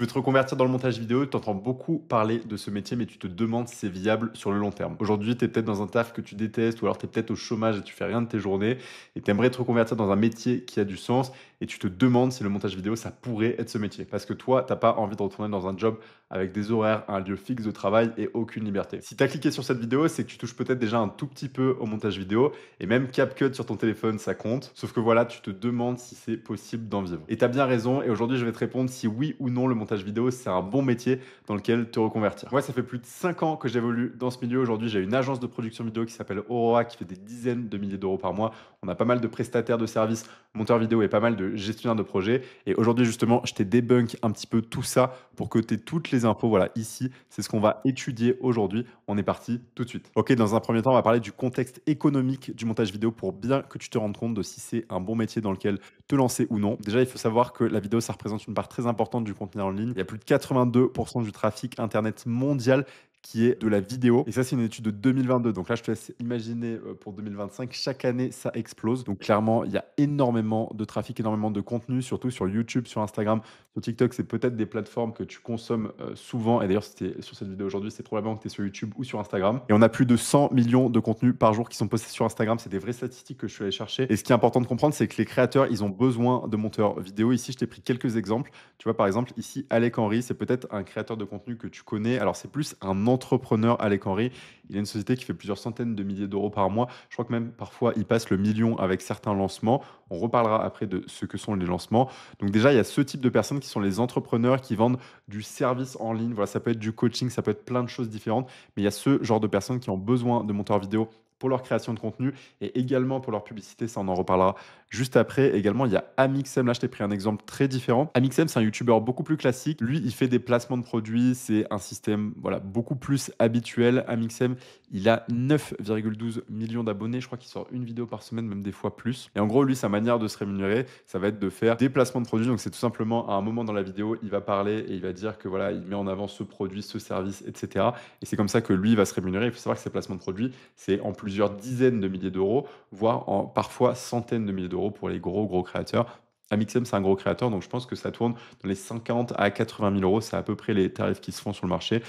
Tu veux te reconvertir dans le montage vidéo, tu entends beaucoup parler de ce métier, mais tu te demandes si c'est viable sur le long terme. Aujourd'hui, tu es peut-être dans un taf que tu détestes, ou alors tu es peut-être au chômage et tu fais rien de tes journées, et tu aimerais te reconvertir dans un métier qui a du sens, et tu te demandes si le montage vidéo, ça pourrait être ce métier. Parce que toi, t'as pas envie de retourner dans un job avec des horaires, un lieu fixe de travail et aucune liberté. Si tu as cliqué sur cette vidéo, c'est que tu touches peut-être déjà un tout petit peu au montage vidéo, et même CapCut sur ton téléphone, ça compte. Sauf que voilà, tu te demandes si c'est possible d'en vivre. Et tu as bien raison, et aujourd'hui, je vais te répondre si oui ou non le montage vidéo, c'est un bon métier dans lequel te reconvertir. Moi, ça fait plus de 5 ans que j'évolue dans ce milieu. Aujourd'hui, j'ai une agence de production vidéo qui s'appelle Aurora, qui fait des dizaines de milliers d'euros par mois. On a pas mal de prestataires de services, monteurs vidéo et pas mal de gestionnaires de projets. Et aujourd'hui, justement, je t'ai débunk un petit peu tout ça pour que tu aies toutes les infos. Voilà, ici, c'est ce qu'on va étudier aujourd'hui. On est parti tout de suite. Ok, dans un premier temps, on va parler du contexte économique du montage vidéo pour bien que tu te rendes compte de si c'est un bon métier dans lequel te lancer ou non. Déjà, il faut savoir que la vidéo, ça représente une part très importante du contenu en ligne. Il y a plus de 82% du trafic Internet mondial qui est de la vidéo. Et ça, c'est une étude de 2022. Donc là, je te laisse imaginer pour 2025, chaque année, ça explose. Donc clairement, il y a énormément de trafic, énormément de contenu, surtout sur YouTube, sur Instagram, sur TikTok. C'est peut-être des plateformes que tu consommes souvent. Et d'ailleurs, si tu es sur cette vidéo aujourd'hui, c'est probablement que tu es sur YouTube ou sur Instagram. Et on a plus de 100 millions de contenus par jour qui sont postés sur Instagram. C'est des vraies statistiques que je suis allé chercher. Et ce qui est important de comprendre, c'est que les créateurs, ils ont besoin de monteurs vidéo. Ici, je t'ai pris quelques exemples. Tu vois, par exemple, ici, Alec Henry, c'est peut-être un créateur de contenu que tu connais. Alors, c'est plus un entrepreneur, Alec Henry. Il a une société qui fait plusieurs centaines de milliers d'euros par mois. Je crois que même parfois, il passe le million avec certains lancements. On reparlera après de ce que sont les lancements. Donc déjà, il y a ce type de personnes qui sont les entrepreneurs qui vendent du service en ligne. Voilà, ça peut être du coaching, ça peut être plein de choses différentes. Mais il y a ce genre de personnes qui ont besoin de monteurs vidéo pour leur création de contenu et également pour leur publicité, ça on en reparlera juste après. Également, il y a Amixem, là je t'ai pris un exemple très différent. Amixem, c'est un youtubeur beaucoup plus classique. Lui, il fait des placements de produits, c'est un système voilà, beaucoup plus habituel. Amixem, il a 9,12 millions d'abonnés, je crois qu'il sort une vidéo par semaine, même des fois plus. Et en gros, lui, sa manière de se rémunérer, ça va être de faire des placements de produits. Donc c'est tout simplement à un moment dans la vidéo, il va parler et il va dire que voilà, il met en avant ce produit, ce service, etc. Et c'est comme ça que lui va se rémunérer. Il faut savoir que ces placements de produits, c'est en plusieurs dizaines de milliers d'euros, voire en parfois centaines de milliers d'euros pour les gros créateurs. Amixem, c'est un gros créateur, donc je pense que ça tourne dans les 50 à 80 000 euros. C'est à peu près les tarifs qui se font sur le marché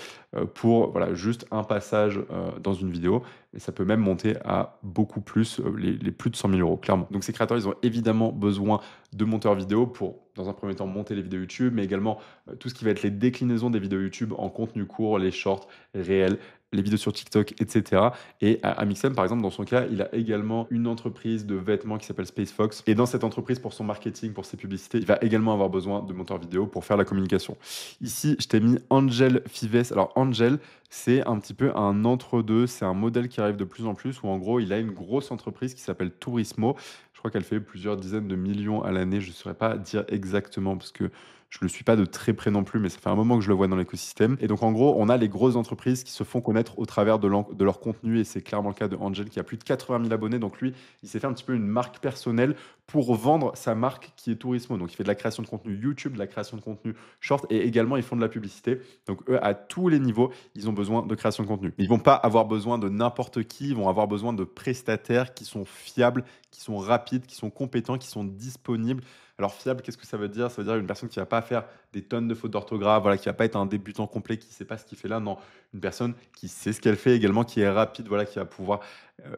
pour voilà, juste un passage dans une vidéo. Et ça peut même monter à beaucoup plus, les plus de 100 000 euros, clairement. Donc ces créateurs, ils ont évidemment besoin de monteurs vidéo pour, dans un premier temps, monter les vidéos YouTube, mais également tout ce qui va être les déclinaisons des vidéos YouTube en contenu court, les shorts, les réels, les vidéos sur TikTok, etc. Et Amixem, par exemple, dans son cas, il a également une entreprise de vêtements qui s'appelle SpaceFox. Et dans cette entreprise, pour son marketing, pour ses publicités, il va également avoir besoin de monteurs vidéo pour faire la communication. Ici, je t'ai mis Angel Fives. Alors, Angel, c'est un petit peu un entre-deux. C'est un modèle qui arrive de plus en plus où, en gros, il a une grosse entreprise qui s'appelle Tourismo. Je crois qu'elle fait plusieurs dizaines de millions à l'année. Je ne saurais pas dire exactement parce que je ne le suis pas de très près non plus, mais ça fait un moment que je le vois dans l'écosystème. Et donc, en gros, on a les grosses entreprises qui se font connaître au travers de leur contenu. Et c'est clairement le cas de Angel qui a plus de 80 000 abonnés. Donc, lui, il s'est fait un petit peu une marque personnelle pour vendre sa marque qui est Tourismo. Donc, il fait de la création de contenu YouTube, de la création de contenu short et également, ils font de la publicité. Donc, eux, à tous les niveaux, ils ont besoin de création de contenu. Ils vont pas avoir besoin de n'importe qui. Ils vont avoir besoin de prestataires qui sont fiables, qui sont rapides, qui sont compétents, qui sont disponibles. Alors fiable, qu'est-ce que ça veut dire? Ça veut dire une personne qui va pas faire des tonnes de fautes d'orthographe, voilà, qui va pas être un débutant complet, qui sait pas ce qu'il fait là. Non, une personne qui sait ce qu'elle fait également, qui est rapide, voilà, qui va pouvoir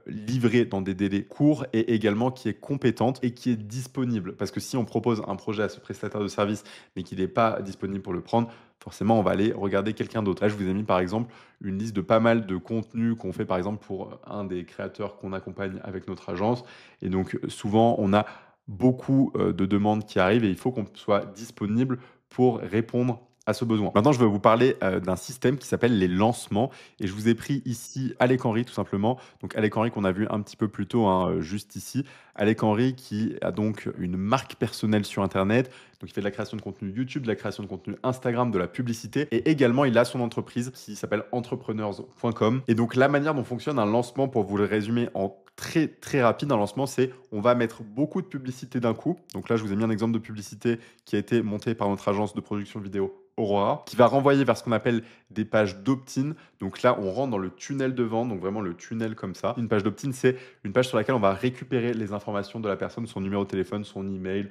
livrer dans des délais courts et également qui est compétente et qui est disponible. Parce que si on propose un projet à ce prestataire de service, mais qu'il n'est pas disponible pour le prendre, forcément, on va aller regarder quelqu'un d'autre. Là, je vous ai mis par exemple une liste de pas mal de contenus qu'on fait par exemple pour un des créateurs qu'on accompagne avec notre agence. Et donc, souvent, on a beaucoup de demandes qui arrivent et il faut qu'on soit disponible pour répondre à ce besoin. Maintenant, je vais vous parler d'un système qui s'appelle les lancements et je vous ai pris ici Alec Henry tout simplement. Donc Alec Henry qu'on a vu un petit peu plus tôt, hein, juste ici. Alec Henry qui a donc une marque personnelle sur Internet. Donc il fait de la création de contenu YouTube, de la création de contenu Instagram, de la publicité et également il a son entreprise qui s'appelle entrepreneurs.com. Et donc la manière dont fonctionne un lancement, pour vous le résumer en très rapide, un lancement, c'est on va mettre beaucoup de publicité d'un coup. Donc là, je vous ai mis un exemple de publicité qui a été monté par notre agence de production vidéo Aurora, qui va renvoyer vers ce qu'on appelle des pages d'opt-in. Donc là, on rentre dans le tunnel de vente, donc vraiment le tunnel comme ça. Une page d'opt-in, c'est une page sur laquelle on va récupérer les informations de la personne, son numéro de téléphone, son email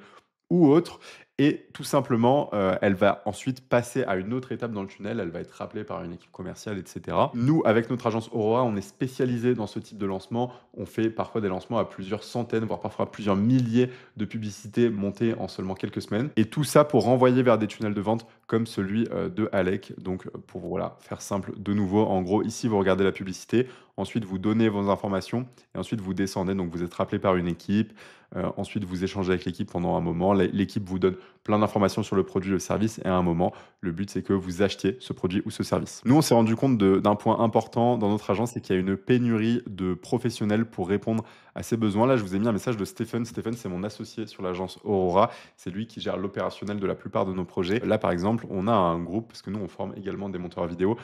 ou autre. et tout simplement, elle va ensuite passer à une autre étape dans le tunnel. Elle va être rappelée par une équipe commerciale et cetera. Nous, avec notre agence Aurora, on est spécialisé dans ce type de lancement. On fait parfois des lancements à plusieurs centaines, voire parfois plusieurs milliers de publicités montées en seulement quelques semaines et tout ça pour renvoyer vers des tunnels de vente comme celui, de Alec. Donc, pour voilà, faire simple de nouveau, en gros, ici, vous regardez la publicité, ensuite vous donnez vos informations et ensuite vous descendez. Donc vous êtes rappelé par une équipe, ensuite vous échangez avec l'équipe pendant un moment. L'équipe vous donne plein d'informations sur le produit, le service et à un moment, le but c'est que vous achetiez ce produit ou ce service. Nous, on s'est rendu compte d'un point important dans notre agence, c'est qu'il y a une pénurie de professionnels pour répondre à ces besoins. Là, je vous ai mis un message de Stéphane. Stéphane, c'est mon associé sur l'agence Aurora. C'est lui qui gère l'opérationnel de la plupart de nos projets. Là, par exemple, on a un groupe, parce que nous, on forme également des monteurs vidéo,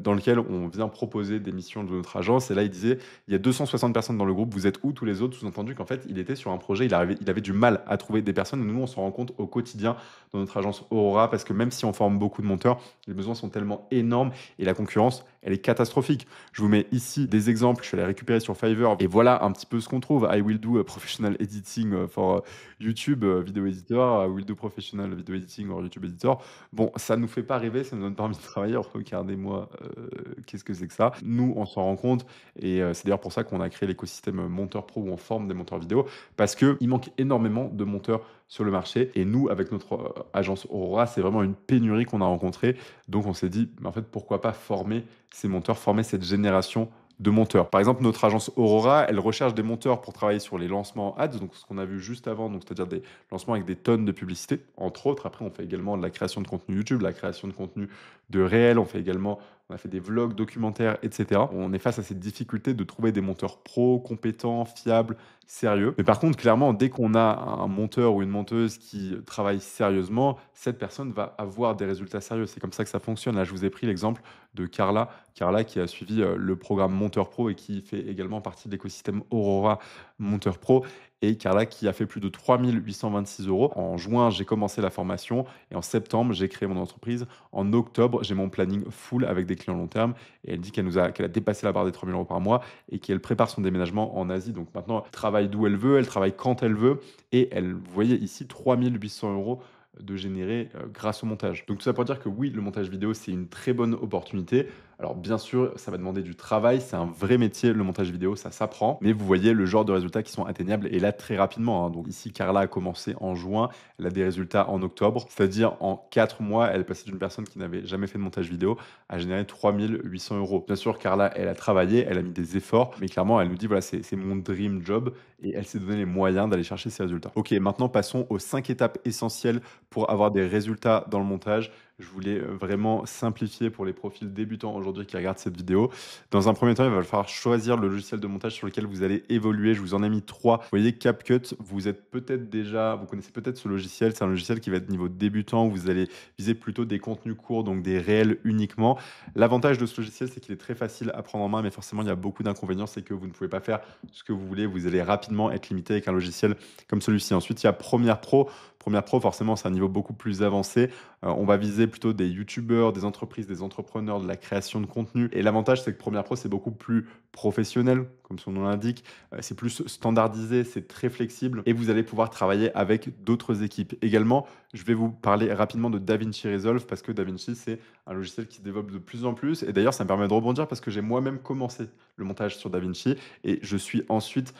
dans lequel on vient proposer des missions de notre agence. Et là, il disait, il y a 260 personnes dans le groupe, vous êtes où tous les autres? Sous-entendu qu'en fait, il était sur un projet, il avait du mal à trouver des personnes. Et nous, on s'en rend compte au quotidien dans notre agence Aurora, parce que même si on forme beaucoup de monteurs, les besoins sont tellement énormes et la concurrence, elle est catastrophique. Je vous mets ici des exemples, je suis allé récupérer sur Fiverr, et voilà un petit peu ce qu'on trouve. I will do a professional editing for YouTube video editor, I will do professional video editing or YouTube editor. Bon, ça nous fait pas rêver, ça nous donne pas envie de travailler. Regardez-moi, qu'est-ce que c'est que ça? Nous, on s'en rend compte et c'est d'ailleurs pour ça qu'on a créé l'écosystème, Monteur Pro où on forme des monteurs vidéo parce qu'il manque énormément de monteurs sur le marché et nous, avec notre, agence Aurora, c'est vraiment une pénurie qu'on a rencontrée. Donc on s'est dit: «Mais en fait, pourquoi pas former ces monteurs, former cette génération de monteurs?» Par exemple, notre agence Aurora, elle recherche des monteurs pour travailler sur les lancements ads, donc ce qu'on a vu juste avant, donc c'est-à-dire des lancements avec des tonnes de publicité, entre autres. Après, on fait également de la création de contenu YouTube, la création de contenu de réel, on a fait des vlogs, documentaires, et cetera. On est face à cette difficulté de trouver des monteurs pros, compétents, fiables, sérieux. Mais par contre, clairement, dès qu'on a un monteur ou une monteuse qui travaille sérieusement, cette personne va avoir des résultats sérieux. C'est comme ça que ça fonctionne. Là, je vous ai pris l'exemple de Carla. Carla qui a suivi, le programme Monteur Pro et qui fait également partie de l'écosystème Aurora Monteur Pro et Carla qui a fait plus de 3 826 €. En juin, j'ai commencé la formation et en septembre, j'ai créé mon entreprise. En octobre, j'ai mon planning full avec des clients long terme et elle dit qu'elle a dépassé la barre des 3 000 € par mois et qu'elle prépare son déménagement en Asie. Donc maintenant, elle travaille d'où elle veut, elle travaille quand elle veut et elle, vous voyez ici, 3 800 € de générer grâce au montage. Donc tout ça pour dire que oui, le montage vidéo, c'est une très bonne opportunité. Alors bien sûr, ça va demander du travail, c'est un vrai métier, le montage vidéo, ça s'apprend, mais vous voyez le genre de résultats qui sont atteignables et là très rapidement, hein. Donc ici, Carla a commencé en juin, elle a des résultats en octobre, c'est-à-dire en 4 mois, elle est passée d'une personne qui n'avait jamais fait de montage vidéo à générer 3 800 €. Bien sûr, Carla, elle a travaillé, elle a mis des efforts, mais clairement, elle nous dit, voilà, c'est mon dream job et elle s'est donné les moyens d'aller chercher ces résultats. Ok, maintenant passons aux 5 étapes essentielles pour avoir des résultats dans le montage. Je voulais vraiment simplifier pour les profils débutants aujourd'hui qui regardent cette vidéo. Dans un premier temps, il va falloir choisir le logiciel de montage sur lequel vous allez évoluer. Je vous en ai mis 3. Vous voyez, CapCut, vous connaissez peut-être ce logiciel. C'est un logiciel qui va être niveau débutant. Où vous allez viser plutôt des contenus courts, donc des réels uniquement. L'avantage de ce logiciel, c'est qu'il est très facile à prendre en main, mais forcément, il y a beaucoup d'inconvénients. C'est que vous ne pouvez pas faire ce que vous voulez. Vous allez rapidement être limité avec un logiciel comme celui-ci. Ensuite, il y a Premiere Pro. Premiere Pro, forcément, c'est un niveau beaucoup plus avancé. On va viser plutôt des youtubeurs, des entreprises, des entrepreneurs, de la création de contenu. Et l'avantage, c'est que Premiere Pro, c'est beaucoup plus professionnel, comme son nom l'indique. C'est plus standardisé, c'est très flexible. Et vous allez pouvoir travailler avec d'autres équipes. Également, je vais vous parler rapidement de DaVinci Resolve parce que DaVinci, c'est un logiciel qui se développe de plus en plus. Et d'ailleurs, ça me permet de rebondir parce que j'ai moi-même commencé le montage sur DaVinci et j'ai ensuite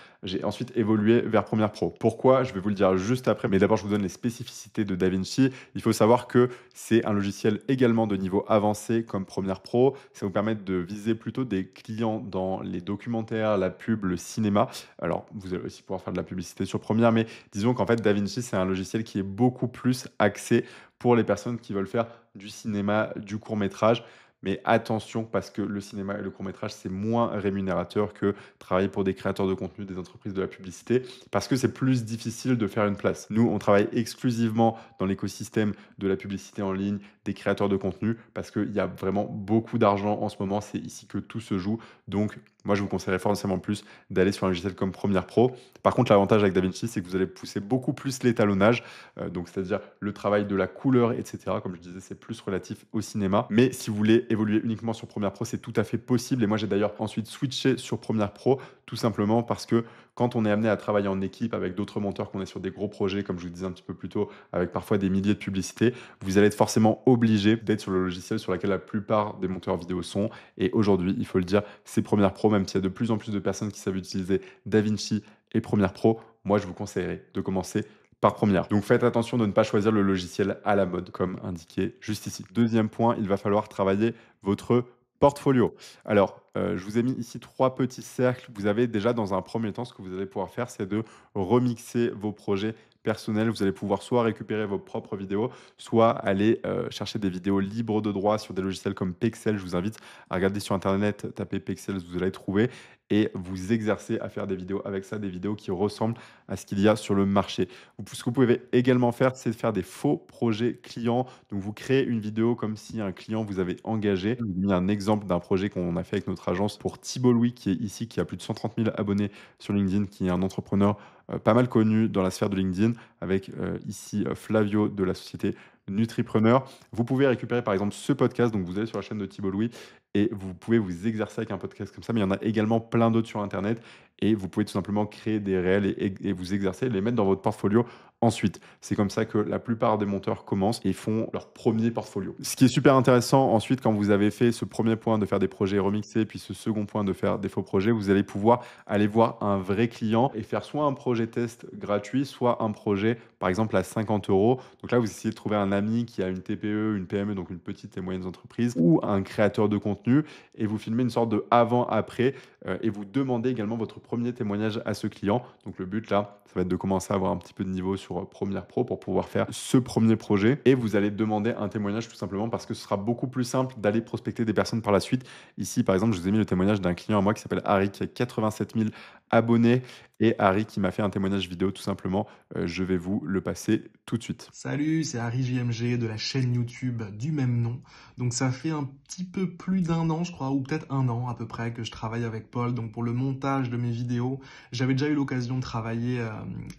évolué vers Premiere Pro. Pourquoi? Je vais vous le dire juste après. Mais d'abord, je vous donne les spécificités de DaVinci. Il faut savoir que c'est un logiciel également de niveau avancé comme Premiere Pro. Ça vous permet de viser plutôt des clients dans les documentaires, la pub, le cinéma. Alors, vous allez aussi pouvoir faire de la publicité sur Premiere, mais disons qu'en fait, DaVinci, c'est un logiciel qui est beaucoup plus axé pour les personnes qui veulent faire du cinéma, du court-métrage. Mais attention, parce que le cinéma et le court-métrage, c'est moins rémunérateur que travailler pour des créateurs de contenu, des entreprises de la publicité, parce que c'est plus difficile de faire une place. Nous, on travaille exclusivement dans l'écosystème de la publicité en ligne, des créateurs de contenu, parce qu'il y a vraiment beaucoup d'argent en ce moment. C'est ici que tout se joue. Donc, moi, je vous conseillerais forcément plus d'aller sur un logiciel comme Premiere Pro. Par contre, l'avantage avec DaVinci, c'est que vous allez pousser beaucoup plus l'étalonnage, donc c'est-à-dire le travail de la couleur, etc. Comme je disais, c'est plus relatif au cinéma. Mais si vous voulez évoluer uniquement sur Premiere Pro, c'est tout à fait possible. Et moi, j'ai d'ailleurs ensuite switché sur Premiere Pro, tout simplement parce que quand on est amené à travailler en équipe avec d'autres monteurs, qu'on est sur des gros projets, comme je vous disais un petit peu plus tôt, avec parfois des milliers de publicités, vous allez être forcément obligé d'être sur le logiciel sur lequel la plupart des monteurs vidéo sont. Et aujourd'hui, il faut le dire, c'est Premiere Pro, même s'il y a de plus en plus de personnes qui savent utiliser DaVinci et Premiere Pro, moi, je vous conseillerais de commencer par Premiere. Donc faites attention de ne pas choisir le logiciel à la mode, comme indiqué juste ici. Deuxième point, il va falloir travailler votre portfolio. Alors, je vous ai mis ici 3 petits cercles. Vous avez déjà, dans un premier temps, ce que vous allez pouvoir faire, c'est de remixer vos projets personnels. Vous allez pouvoir soit récupérer vos propres vidéos, soit aller chercher des vidéos libres de droit sur des logiciels comme Pexels. Je vous invite à regarder sur Internet, taper Pexels, vous allez trouver, et vous exercer à faire des vidéos avec ça, des vidéos qui ressemblent à ce qu'il y a sur le marché. Ce que vous pouvez également faire, c'est de faire des faux projets clients. Donc, vous créez une vidéo comme si un client vous avait engagé. Je vous ai mis un exemple d'un projet qu'on a fait avec notre agence pour Thibault Louis, qui est ici, qui a plus de 130 000 abonnés sur LinkedIn, qui est un entrepreneur pas mal connu dans la sphère de LinkedIn, avec ici Flavio de la société Nutripreneur. Vous pouvez récupérer par exemple ce podcast, donc vous allez sur la chaîne de Thibault Louis et vous pouvez vous exercer avec un podcast comme ça, mais il y en a également plein d'autres sur Internet et vous pouvez tout simplement créer des réels et vous exercer, les mettre dans votre portfolio ensuite. C'est comme ça que la plupart des monteurs commencent et font leur premier portfolio. Ce qui est super intéressant ensuite, quand vous avez fait ce premier point de faire des projets remixés, puis ce second point de faire des faux projets, vous allez pouvoir aller voir un vrai client et faire soit un projet test gratuit, soit un projet par exemple à 50 euros. Donc là, vous essayez de trouver un ami qui a une TPE, une PME, donc une petite et moyenne entreprise, ou un créateur de contenu, et vous filmez une sorte de avant-après, et vous demandez également votre premier témoignage à ce client. Donc le but là, ça va être de commencer à avoir un petit peu de niveau sur Premiere Pro pour pouvoir faire ce premier projet, et vous allez demander un témoignage tout simplement parce que ce sera beaucoup plus simple d'aller prospecter des personnes par la suite. Ici, par exemple, je vous ai mis le témoignage d'un client à moi qui s'appelle Harry, qui a 87 000 abonnés, et Harry qui m'a fait un témoignage vidéo tout simplement. Je vais vous le passer tout de suite. Salut, c'est Harry JMG de la chaîne YouTube du même nom. Donc ça fait un petit peu plus d'un an, je crois, ou peut-être un an à peu près, que je travaille avec Paul. Donc pour le montage de mes vidéos, j'avais déjà eu l'occasion de travailler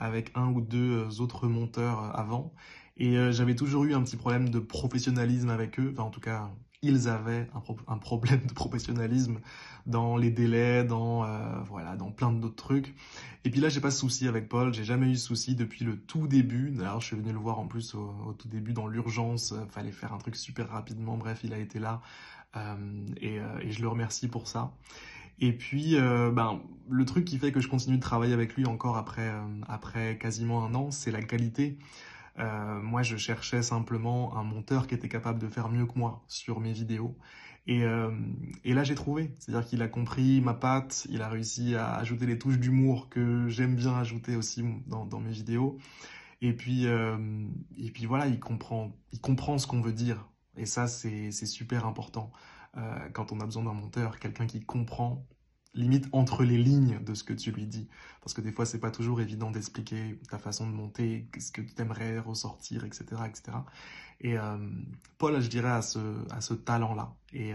avec un ou deux autres monteurs avant. Et j'avais toujours eu un petit problème de professionnalisme avec eux. Enfin, en tout cas, ils avaient un problème de professionnalisme dans les délais, voilà, dans plein d'autres trucs. Et puis là, j'ai pas de souci avec Paul, j'ai jamais eu de souci depuis le tout début. D'ailleurs, je suis venu le voir en plus au tout début dans l'urgence, fallait faire un truc super rapidement. Bref, il a été là et je le remercie pour ça. Et puis, le truc qui fait que je continue de travailler avec lui encore après quasiment un an, c'est la qualité. Moi, je cherchais simplement un monteur qui était capable de faire mieux que moi sur mes vidéos. Et, euh, et là, j'ai trouvé. C'est-à-dire qu'il a compris ma patte, il a réussi à ajouter les touches d'humour que j'aime bien ajouter aussi dans mes vidéos. Et puis voilà, il comprend ce qu'on veut dire. Et ça, c'est super important quand on a besoin d'un monteur, quelqu'un qui comprend limite entre les lignes de ce que tu lui dis. Parce que des fois, c'est pas toujours évident d'expliquer ta façon de monter, ce que tu aimerais ressortir, etc., etc. Et Paul, je dirais, a ce talent-là. Et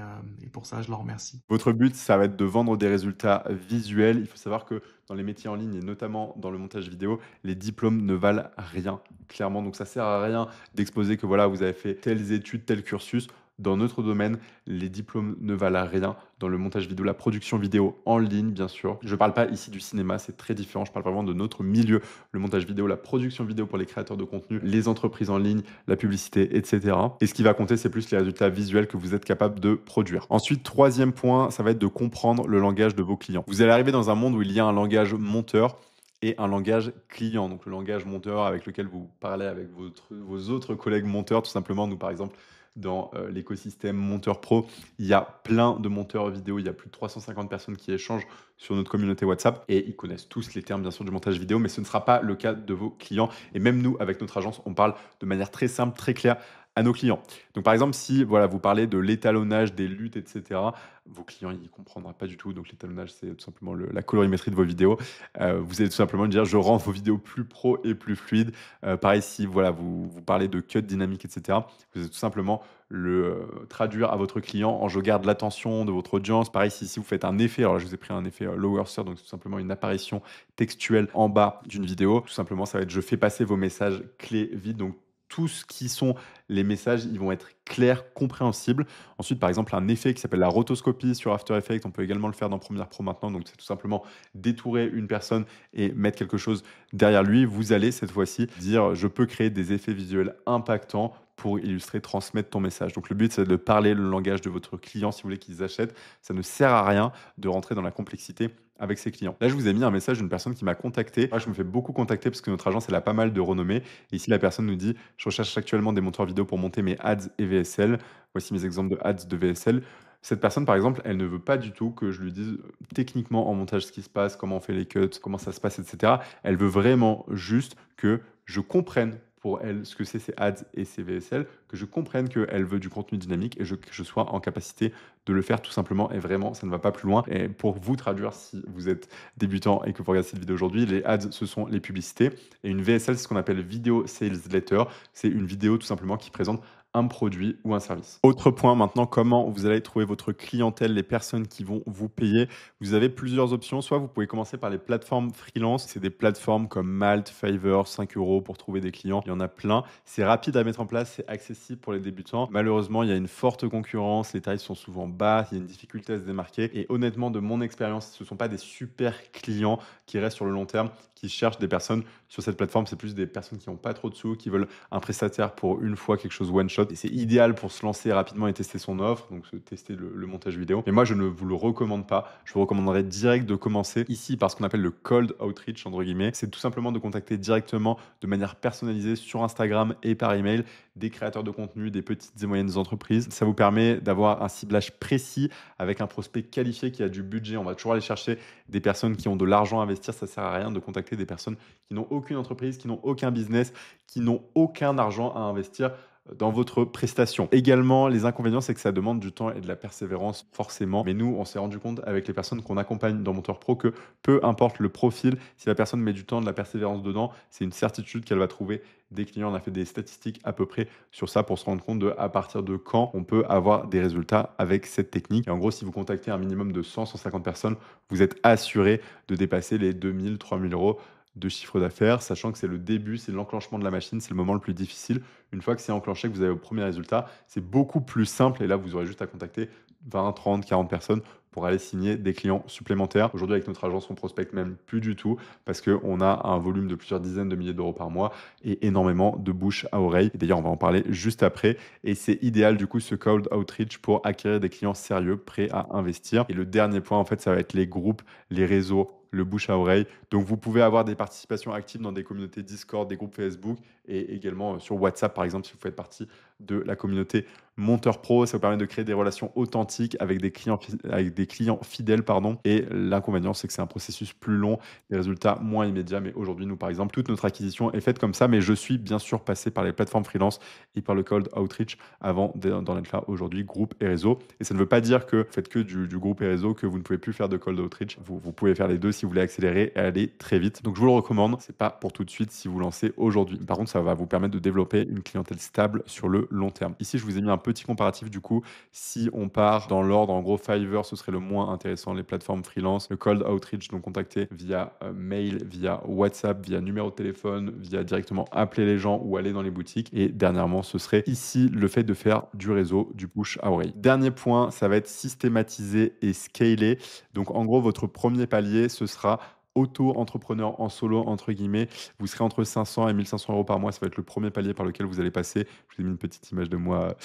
pour ça, je le remercie. Votre but, ça va être de vendre des résultats visuels. Il faut savoir que dans les métiers en ligne et notamment dans le montage vidéo, les diplômes ne valent rien, clairement. Donc ça sert à rien d'exposer que voilà, vous avez fait telles études, tel cursus. Dans notre domaine, les diplômes ne valent rien. Dans le montage vidéo, la production vidéo en ligne, bien sûr. Je ne parle pas ici du cinéma, c'est très différent. Je parle vraiment de notre milieu, le montage vidéo, la production vidéo pour les créateurs de contenu, les entreprises en ligne, la publicité, etc. Et ce qui va compter, c'est plus les résultats visuels que vous êtes capable de produire. Ensuite, troisième point, ça va être de comprendre le langage de vos clients. Vous allez arriver dans un monde où il y a un langage monteur et un langage client. Donc le langage monteur avec lequel vous parlez avec vos autres collègues monteurs, tout simplement. Nous, par exemple, dans l'écosystème Monteur Pro, il y a plein de monteurs vidéo, il y a plus de 350 personnes qui échangent sur notre communauté WhatsApp et ils connaissent tous les termes bien sûr du montage vidéo, mais ce ne sera pas le cas de vos clients. Et même nous, avec notre agence, on parle de manière très simple, très claire à nos clients. Donc par exemple, si voilà, vous parlez de l'étalonnage, des luttes, etc., vos clients ils ne comprendront pas du tout. Donc l'étalonnage, c'est tout simplement la colorimétrie de vos vidéos. Vous allez tout simplement dire, je rends vos vidéos plus pro et plus fluides. Pareil, si voilà, vous parlez de cut dynamique, etc., vous allez tout simplement le traduire à votre client en je garde l'attention de votre audience. Pareil, si vous faites un effet, alors là, je vous ai pris un effet lower third, donc c'est tout simplement une apparition textuelle en bas d'une vidéo. Tout simplement, ça va être je fais passer vos messages clés vides. Donc tout ce qui sont les messages, ils vont être clairs, compréhensibles. Ensuite, par exemple, un effet qui s'appelle la rotoscopie sur After Effects, on peut également le faire dans Premiere Pro maintenant. Donc, c'est tout simplement détourer une personne et mettre quelque chose derrière lui. Vous allez cette fois-ci dire, je peux créer des effets visuels impactants pour illustrer, transmettre ton message. Donc, le but, c'est de parler le langage de votre client si vous voulez qu'ils achètent. Ça ne sert à rien de rentrer dans la complexité avec ses clients. Là, je vous ai mis un message d'une personne qui m'a contacté. Moi, je me fais beaucoup contacter parce que notre agence, elle a pas mal de renommée. Et ici, la personne nous dit, je recherche actuellement des monteurs vidéo pour monter mes ads et VSL. Voici mes exemples de ads de VSL. Cette personne, par exemple, elle ne veut pas du tout que je lui dise techniquement en montage ce qui se passe, comment on fait les cuts, comment ça se passe, etc. Elle veut vraiment juste que je comprenne pour elle ce que c'est ces ads et ces VSL, que je comprenne qu'elle veut du contenu dynamique et que je sois en capacité de le faire tout simplement. Et vraiment, ça ne va pas plus loin. Et pour vous traduire, si vous êtes débutant et que vous regardez cette vidéo aujourd'hui, les ads, ce sont les publicités. Et une VSL, c'est ce qu'on appelle Video Sales Letter. C'est une vidéo tout simplement qui présente un produit ou un service. Autre point maintenant, comment vous allez trouver votre clientèle, les personnes qui vont vous payer. Vous avez plusieurs options. Soit vous pouvez commencer par les plateformes freelance. C'est des plateformes comme Malt, Fiverr, 5 euros pour trouver des clients. Il y en a plein. C'est rapide à mettre en place, c'est accessible pour les débutants. Malheureusement, il y a une forte concurrence. Les tarifs sont souvent bas. Il y a une difficulté à se démarquer. Et honnêtement, de mon expérience, ce ne sont pas des super clients qui restent sur le long terme, qui cherchent des personnes sur cette plateforme. C'est plus des personnes qui n'ont pas trop de sous, qui veulent un prestataire pour une fois quelque chose one shot. Et c'est idéal pour se lancer rapidement et tester son offre, donc tester le montage vidéo. Et moi, je ne vous le recommande pas. Je vous recommanderais direct de commencer ici par ce qu'on appelle le cold outreach, entre guillemets. C'est tout simplement de contacter directement de manière personnalisée sur Instagram et par email des créateurs de contenu, des petites et moyennes entreprises. Ça vous permet d'avoir un ciblage précis avec un prospect qualifié qui a du budget. On va toujours aller chercher des personnes qui ont de l'argent à investir. Ça sert à rien de contacter des personnes qui n'ont aucune entreprise, qui n'ont aucun business, qui n'ont aucun argent à investir dans votre prestation. Également, les inconvénients, c'est que ça demande du temps et de la persévérance, forcément. Mais nous, on s'est rendu compte avec les personnes qu'on accompagne dans Monteur Pro que peu importe le profil, si la personne met du temps, de la persévérance dedans, c'est une certitude qu'elle va trouver des clients. On a fait des statistiques à peu près sur ça pour se rendre compte de à partir de quand on peut avoir des résultats avec cette technique. Et en gros, si vous contactez un minimum de 100-150 personnes, vous êtes assuré de dépasser les 2000-3000 euros de chiffre d'affaires, sachant que c'est le début, c'est l'enclenchement de la machine, c'est le moment le plus difficile. Une fois que c'est enclenché, que vous avez vos premiers résultats, c'est beaucoup plus simple et là, vous aurez juste à contacter 20, 30, 40 personnes pour aller signer des clients supplémentaires. Aujourd'hui, avec notre agence, on prospecte même plus du tout parce qu'on a un volume de plusieurs dizaines de milliers d'euros par mois et énormément de bouche à oreille. Et d'ailleurs, on va en parler juste après. Et c'est idéal, du coup, ce cold outreach pour acquérir des clients sérieux, prêts à investir. Et le dernier point, en fait, ça va être les groupes, les réseaux, le bouche à oreille. Donc, vous pouvez avoir des participations actives dans des communautés Discord, des groupes Facebook et également sur WhatsApp, par exemple, si vous faites partie de la communauté Monteur Pro. Ça vous permet de créer des relations authentiques avec des clients fidèles. Pardon. Et l'inconvénient, c'est que c'est un processus plus long, des résultats moins immédiats. Mais aujourd'hui, nous, par exemple, toute notre acquisition est faite comme ça. Mais je suis bien sûr passé par les plateformes freelance et par le cold outreach avant d'en être là aujourd'hui, groupe et réseau. Et ça ne veut pas dire que vous faites que du groupe et réseau, que vous ne pouvez plus faire de cold outreach. Vous pouvez faire les deux si vous voulez accélérer et aller très vite. Donc, je vous le recommande. C'est pas pour tout de suite si vous lancez aujourd'hui. Par contre, ça va vous permettre de développer une clientèle stable sur le long terme. Ici, je vous ai mis un petit comparatif du coup. Si on part dans l'ordre, en gros, Fiverr, ce serait le moins intéressant. Les plateformes freelance, le cold outreach, donc contacter via mail, via WhatsApp, via numéro de téléphone, via directement appeler les gens ou aller dans les boutiques. Et dernièrement, ce serait ici le fait de faire du réseau, du push à oreille. Dernier point, ça va être systématiser et scaler. Donc en gros, votre premier palier, ce sera auto-entrepreneur en solo, entre guillemets. Vous serez entre 500 et 1500 euros par mois. Ça va être le premier palier par lequel vous allez passer. Je vous ai mis une petite image de moi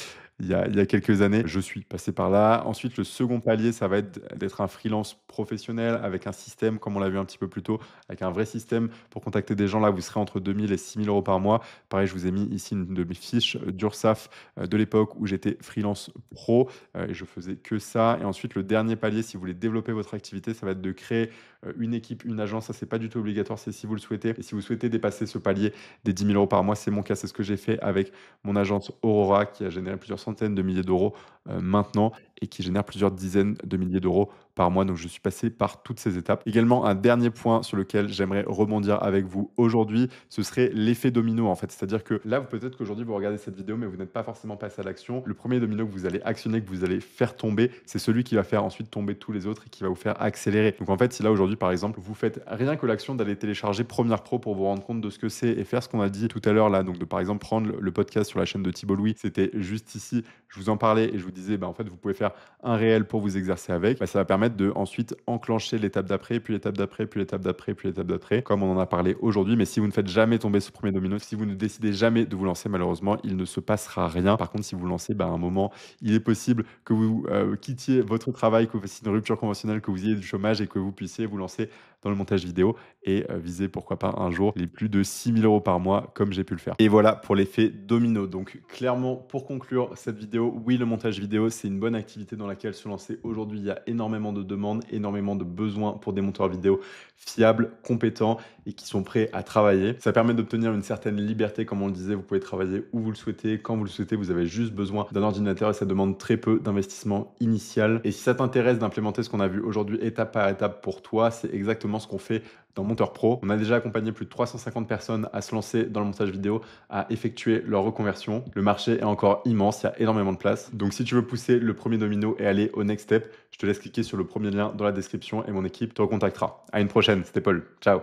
il y a quelques années. Je suis passé par là. Ensuite, le second palier, ça va être d'être un freelance professionnel avec un système, comme on l'a vu un petit peu plus tôt, avec un vrai système pour contacter des gens. Là, vous serez entre 2000 et 6000 euros par mois. Pareil, je vous ai mis ici une de mes fiches d'URSSAF de l'époque où j'étais freelance pro et je faisais que ça. Et ensuite, le dernier palier, si vous voulez développer votre activité, ça va être de créer une équipe, une agence. Ça, c'est pas du tout obligatoire, c'est si vous le souhaitez. Et si vous souhaitez dépasser ce palier des 10 000 euros par mois, c'est mon cas, c'est ce que j'ai fait avec mon agence Aurora qui a généré plusieurs centaines de milliers d'euros maintenant et qui génère plusieurs dizaines de milliers d'euros par mois. Donc, je suis passé par toutes ces étapes. Également, un dernier point sur lequel j'aimerais rebondir avec vous aujourd'hui, ce serait l'effet domino en fait. C'est-à-dire que là, peut-être qu'aujourd'hui, vous regardez cette vidéo, mais vous n'êtes pas forcément passé à l'action. Le premier domino que vous allez actionner, que vous allez faire tomber, c'est celui qui va faire ensuite tomber tous les autres et qui va vous faire accélérer. Donc, en fait, si là, aujourd'hui, par exemple, vous faites rien que l'action d'aller télécharger Premiere Pro pour vous rendre compte de ce que c'est et faire ce qu'on a dit tout à l'heure là, donc de par exemple prendre le podcast sur la chaîne de Thibault Louis, c'était juste ici, je vous en parlais et je vous disais, bah, en fait, vous pouvez faire un réel pour vous exercer avec, bah, ça va permettre de ensuite enclencher l'étape d'après, puis l'étape d'après, puis l'étape d'après, puis l'étape d'après, comme on en a parlé aujourd'hui. Mais si vous ne faites jamais tomber ce premier domino, si vous ne décidez jamais de vous lancer, malheureusement, il ne se passera rien. Par contre, si vous lancez, bah, à un moment, il est possible que vous quittiez votre travail, que vous fassiez une rupture conventionnelle, que vous ayez du chômage et que vous puissiez vous lancer dans le montage vidéo et viser pourquoi pas un jour les plus de 6 000 € par mois comme j'ai pu le faire. Et voilà pour l'effet domino. Donc clairement, pour conclure cette vidéo, oui, le montage vidéo, c'est une bonne activité dans laquelle se lancer aujourd'hui. Il y a énormément de demandes, énormément de besoins pour des monteurs vidéo fiables, compétents et qui sont prêts à travailler. Ça permet d'obtenir une certaine liberté, comme on le disait, vous pouvez travailler où vous le souhaitez, quand vous le souhaitez, vous avez juste besoin d'un ordinateur et ça demande très peu d'investissement initial. Et si ça t'intéresse d'implémenter ce qu'on a vu aujourd'hui étape par étape pour toi, c'est exactement ce qu'on fait dans Monteur Pro. On a déjà accompagné plus de 350 personnes à se lancer dans le montage vidéo, à effectuer leur reconversion. Le marché est encore immense, il y a énormément de place. Donc si tu veux pousser le premier domino et aller au next step, je te laisse cliquer sur le premier lien dans la description et mon équipe te recontactera. À une prochaine, c'était Paul. Ciao.